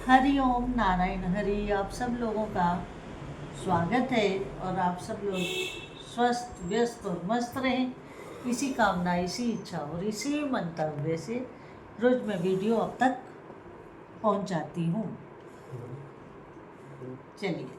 हरि ओम नारायण हरि। आप सब लोगों का स्वागत है और आप सब लोग स्वस्थ व्यस्त और मस्त रहें, इसी कामना, इसी इच्छा और इसी मंतव्य से रोज मैं वीडियो अब तक पहुंचाती हूँ। चलिए,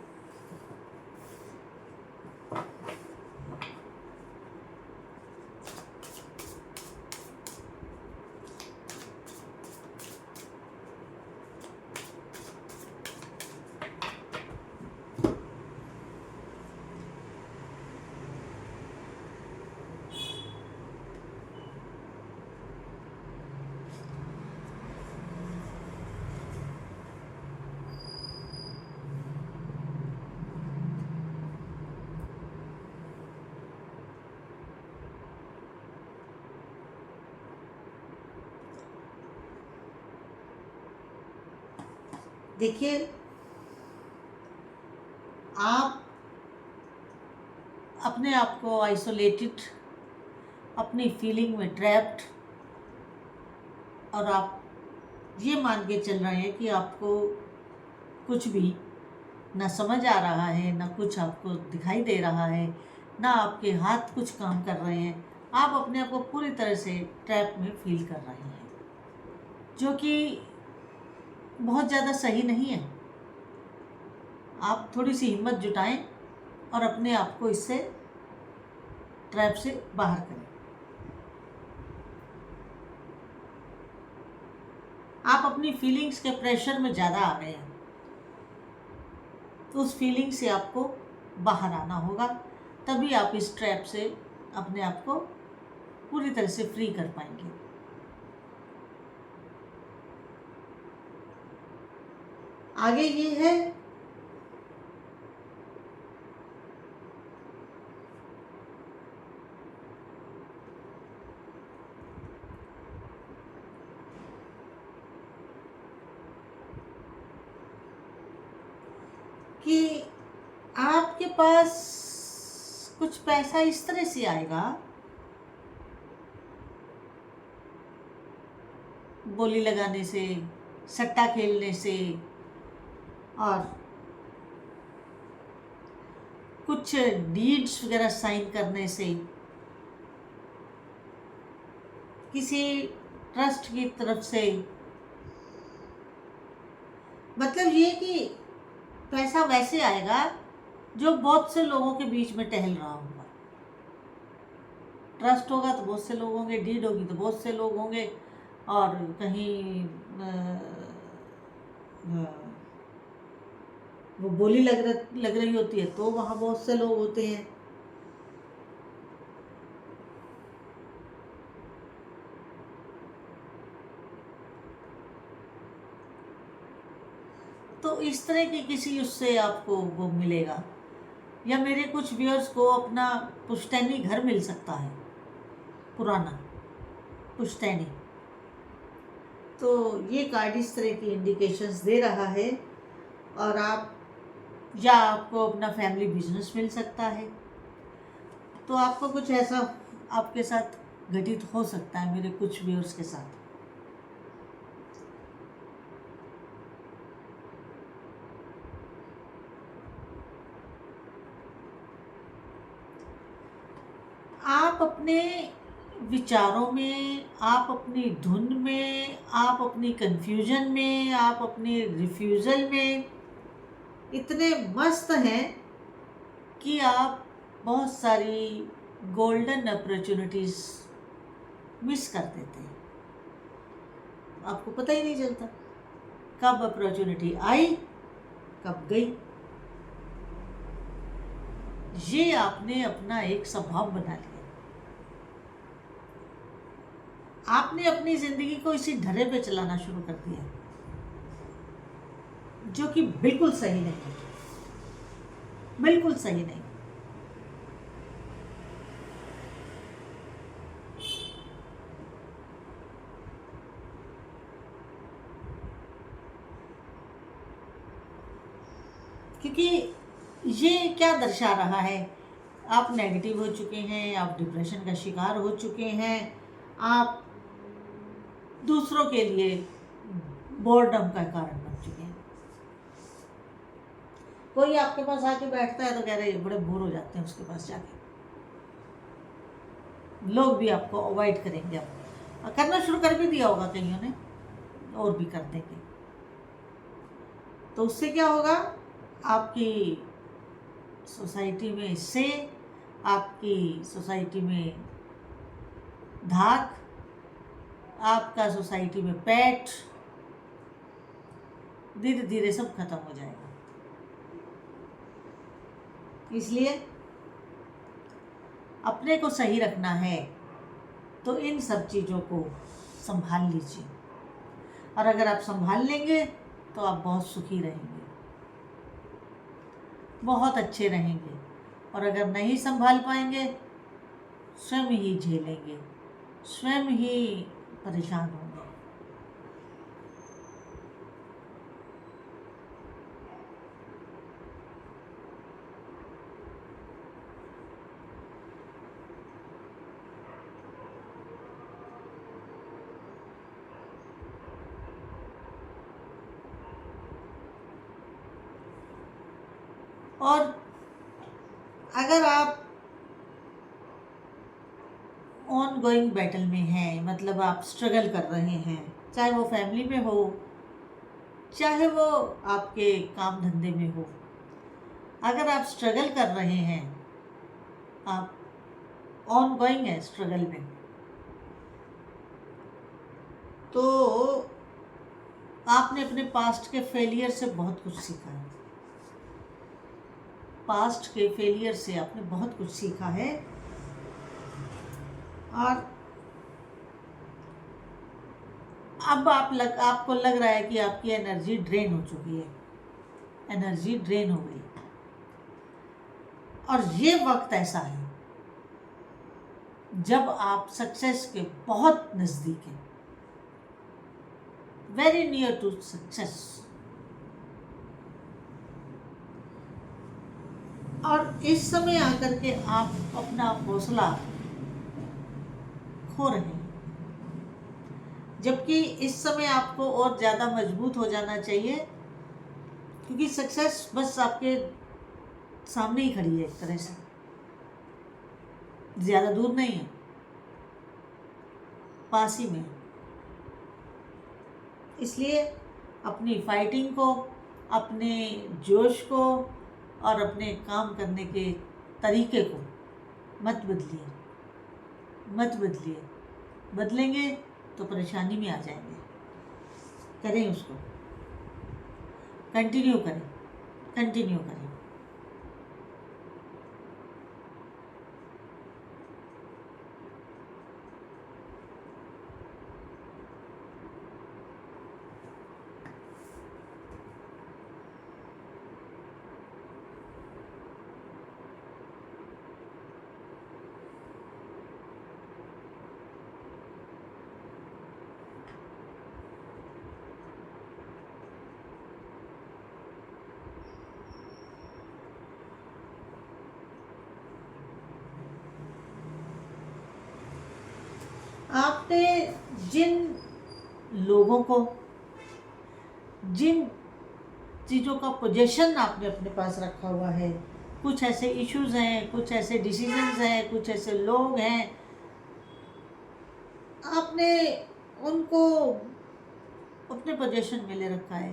देखिए, आप अपने आप को आइसोलेटेड, अपनी फीलिंग में ट्रैप्ड, और आप ये मान के चल रहे हैं कि आपको कुछ भी ना समझ आ रहा है, ना कुछ आपको दिखाई दे रहा है, ना आपके हाथ कुछ काम कर रहे हैं। आप अपने आप को पूरी तरह से ट्रैप में फील कर रहे हैं, जो कि बहुत ज़्यादा सही नहीं है। आप थोड़ी सी हिम्मत जुटाएं और अपने आप को इससे ट्रैप से बाहर करें। आप अपनी फीलिंग्स के प्रेशर में ज़्यादा आ गए हैं, तो उस फीलिंग से आपको बाहर आना होगा, तभी आप इस ट्रैप से अपने आप को पूरी तरह से फ्री कर पाएंगे। आगे ये है कि आपके पास कुछ पैसा इस तरह से आएगा, बोली लगाने से, सट्टा खेलने से और कुछ डीड्स वगैरह साइन करने से, किसी ट्रस्ट की तरफ से। मतलब ये कि पैसा वैसे आएगा जो बहुत से लोगों के बीच में टहल रहा होगा। ट्रस्ट होगा तो बहुत से लोग होंगे, डीड होगी तो बहुत से लोग होंगे, और कहीं वो बोली लग रही होती है तो वहाँ बहुत से लोग होते हैं। तो इस तरह की किसी उससे आपको वो मिलेगा, या मेरे कुछ व्यूअर्स को अपना पुश्तैनी घर मिल सकता है, पुराना पुश्तैनी। तो ये कार्ड इस तरह की इंडिकेशंस दे रहा है। और आप, या आपको अपना फैमिली बिजनेस मिल सकता है। तो आपको कुछ ऐसा आपके साथ घटित हो सकता है, मेरे कुछ व्यूअर्स के साथ। आप अपने विचारों में, आप अपनी धुन में, आप अपनी कन्फ्यूजन में, आप अपने रिफ्यूज़ल में इतने मस्त हैं कि आप बहुत सारी गोल्डन अपॉर्चुनिटीज़ मिस कर देते हैं। आपको पता ही नहीं चलता कब अपॉर्चुनिटी आई, कब गई। ये आपने अपना एक स्वभाव बना लिया। आपने अपनी जिंदगी को इसी ढर्रे पे चलाना शुरू कर दिया, जो कि बिल्कुल सही नहीं है, बिल्कुल सही नहीं। क्योंकि ये क्या दर्शा रहा है, आप नेगेटिव हो चुके हैं, आप डिप्रेशन का शिकार हो चुके हैं, आप दूसरों के लिए बोर्डम का कारण बन चुके हैं। कोई आपके पास आके बैठता है तो कह रहे बड़े बोर हो जाते हैं उसके पास जाके, लोग भी आपको अवॉइड करेंगे। अब करना शुरू कर भी दिया होगा कईयों ने, और भी कर देंगे। तो उससे क्या होगा, आपकी सोसाइटी में इससे, आपकी सोसाइटी में धाक, आपका सोसाइटी में पैठ, धीरे धीरे सब खत्म हो जाएगा। इसलिए अपने को सही रखना है तो इन सब चीज़ों को संभाल लीजिए, और अगर आप संभाल लेंगे तो आप बहुत सुखी रहेंगे, बहुत अच्छे रहेंगे। और अगर नहीं संभाल पाएंगे, स्वयं ही झेलेंगे, स्वयं ही परेशान होंगे। और अगर आप ऑन गोइंग बैटल में हैं, मतलब आप स्ट्रगल कर रहे हैं, चाहे वो फैमिली में हो, चाहे वो आपके काम धंधे में हो, अगर आप स्ट्रगल कर रहे हैं, आप ऑन गोइंग है स्ट्रगल में, तो आपने अपने पास्ट के फेलियर से बहुत कुछ सीखा है। पास्ट के फेलियर से आपने बहुत कुछ सीखा है, और अब आपको लग रहा है कि आपकी एनर्जी ड्रेन हो चुकी है, एनर्जी ड्रेन हो गई। और ये वक्त ऐसा है जब आप सक्सेस के बहुत नज़दीक हैं, वेरी नियर टू सक्सेस। और इस समय आकर के आप अपना हौसला खो रहे हैं, जबकि इस समय आपको और ज़्यादा मजबूत हो जाना चाहिए, क्योंकि सक्सेस बस आपके सामने ही खड़ी है, एक तरह से ज़्यादा दूर नहीं है, पास ही में। इसलिए अपनी फाइटिंग को, अपने जोश को और अपने काम करने के तरीके को मत बदलिए, मत बदलिए। बदलेंगे तो परेशानी में आ जाएंगे। करें उसको, कंटिन्यू करें, कंटिन्यू करें। आपने जिन लोगों को, जिन चीज़ों का पोजेशन आपने अपने पास रखा हुआ है, कुछ ऐसे इश्यूज हैं, कुछ ऐसे डिसीजंस हैं, कुछ ऐसे लोग हैं, आपने उनको अपने पोजेशन में ले रखा है।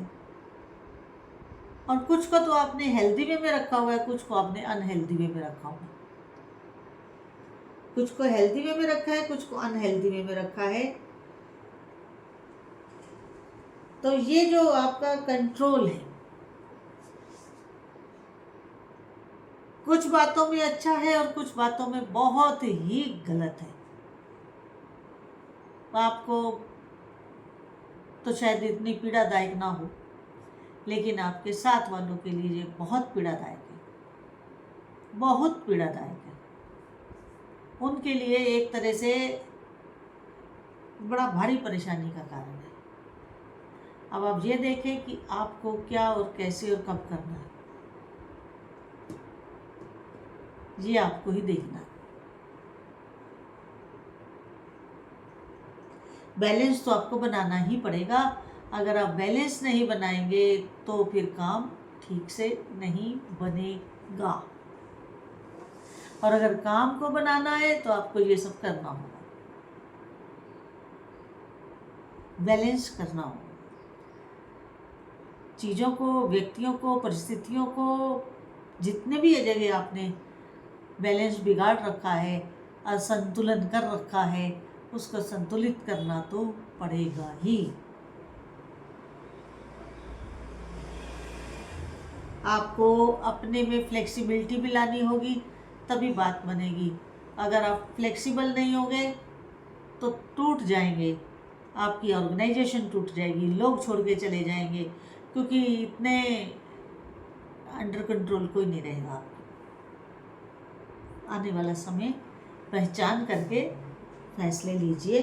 और कुछ को तो आपने हेल्दी वे में रखा हुआ है, कुछ को आपने अनहेल्दी वे में रखा हुआ है। कुछ को हेल्दी वे में रखा है, कुछ को अनहेल्दी वे में रखा है। तो ये जो आपका कंट्रोल है, कुछ बातों में अच्छा है और कुछ बातों में बहुत ही गलत है। आपको तो शायद इतनी पीड़ादायक ना हो, लेकिन आपके साथ वालों के लिए ये बहुत पीड़ादायक है, बहुत पीड़ादायक है। उनके लिए एक तरह से बड़ा भारी परेशानी का कारण है। अब आप ये देखें कि आपको क्या और कैसे और कब करना है, ये आपको ही देखना है। बैलेंस तो आपको बनाना ही पड़ेगा। अगर आप बैलेंस नहीं बनाएंगे तो फिर काम ठीक से नहीं बनेगा। और अगर काम को बनाना है तो आपको ये सब करना होगा, बैलेंस करना होगा। चीज़ों को, व्यक्तियों को, परिस्थितियों को, जितने भी जगह आपने बैलेंस बिगाड़ रखा है, असंतुलन कर रखा है, उसको संतुलित करना तो पड़ेगा ही। आपको अपने में फ्लेक्सिबिलिटी भी लानी होगी, तभी बात बनेगी। अगर आप फ्लेक्सिबल नहीं होंगे तो टूट जाएंगे, आपकी ऑर्गेनाइजेशन टूट जाएगी, लोग छोड़ के चले जाएंगे, क्योंकि इतने अंडर कंट्रोल कोई नहीं रहेगा आपको। आने वाला समय पहचान करके फैसले लीजिए।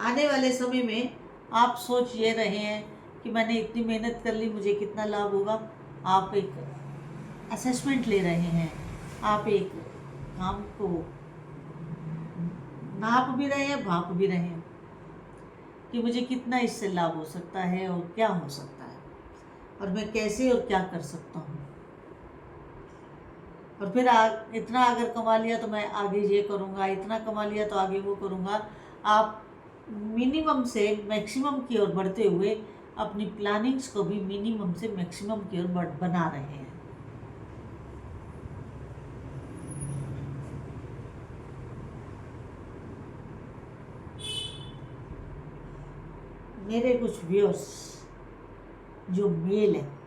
आने वाले समय में आप सोच ये रहे हैं कि मैंने इतनी मेहनत कर ली, मुझे कितना लाभ होगा। आप एक असेसमेंट ले रहे हैं, आप एक काम को नाप भी रहे हैं, भाप भी रहे हैं कि मुझे कितना इससे लाभ हो सकता है और क्या हो सकता है, और मैं कैसे और क्या कर सकता हूँ। और फिर इतना अगर कमा लिया तो मैं आगे ये करूँगा, इतना कमा लिया तो आगे वो करूँगा। आप मिनिमम से मैक्सिमम की ओर बढ़ते हुए अपनी प्लानिंग्स को भी मिनिमम से मैक्सिमम की ओर बना रहे हैं। मेरे कुछ व्यूअर्स जो मेल हैं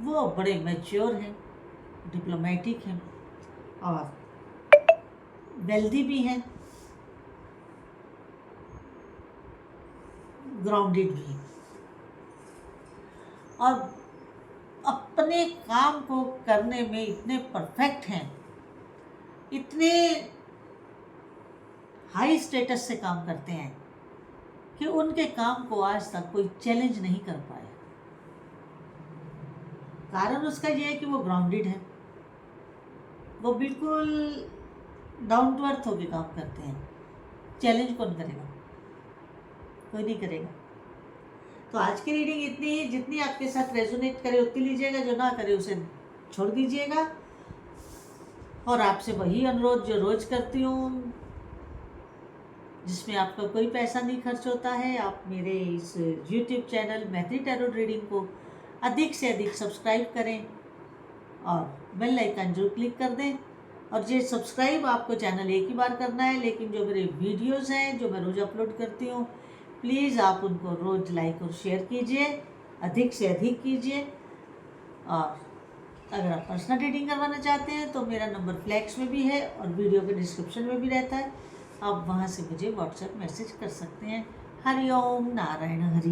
वो बड़े मैच्योर हैं, डिप्लोमेटिक हैं और वेल्दी भी हैं, ग्राउंडेड भी, और अपने काम को करने में इतने परफेक्ट हैं, इतने हाई स्टेटस से काम करते हैं कि उनके काम को आज तक कोई चैलेंज नहीं कर पाया। कारण उसका यह है कि वो ग्राउंडेड है, वो बिल्कुल डाउन टू अर्थ होकर काम करते हैं। चैलेंज कौन करेगा? कोई नहीं करेगा। तो आज की रीडिंग इतनी ही, जितनी आपके साथ रेजोनेट करे उतनी लीजिएगा, जो ना करे उसे छोड़ दीजिएगा। और आपसे वही अनुरोध जो रोज करती हूँ, जिसमें आपका कोई पैसा नहीं खर्च होता है, आप मेरे इस YouTube channel Maithili tarot reading को अधिक से अधिक सब्सक्राइब करें और बेल आइकन जो क्लिक कर दें। और ये सब्सक्राइब आपको चैनल एक ही बार करना है, लेकिन जो मेरे वीडियोस हैं जो मैं रोज़ अपलोड करती हूँ, प्लीज़ आप उनको रोज़ लाइक और शेयर कीजिए, अधिक से अधिक कीजिए। और अगर आप पर्सनल रीडिंग करवाना चाहते हैं तो मेरा नंबर फ्लैक्स में भी है और वीडियो के डिस्क्रिप्शन में भी रहता है, आप वहाँ से मुझे व्हाट्सएप मैसेज कर सकते हैं। हरि ओम नारायण हरि।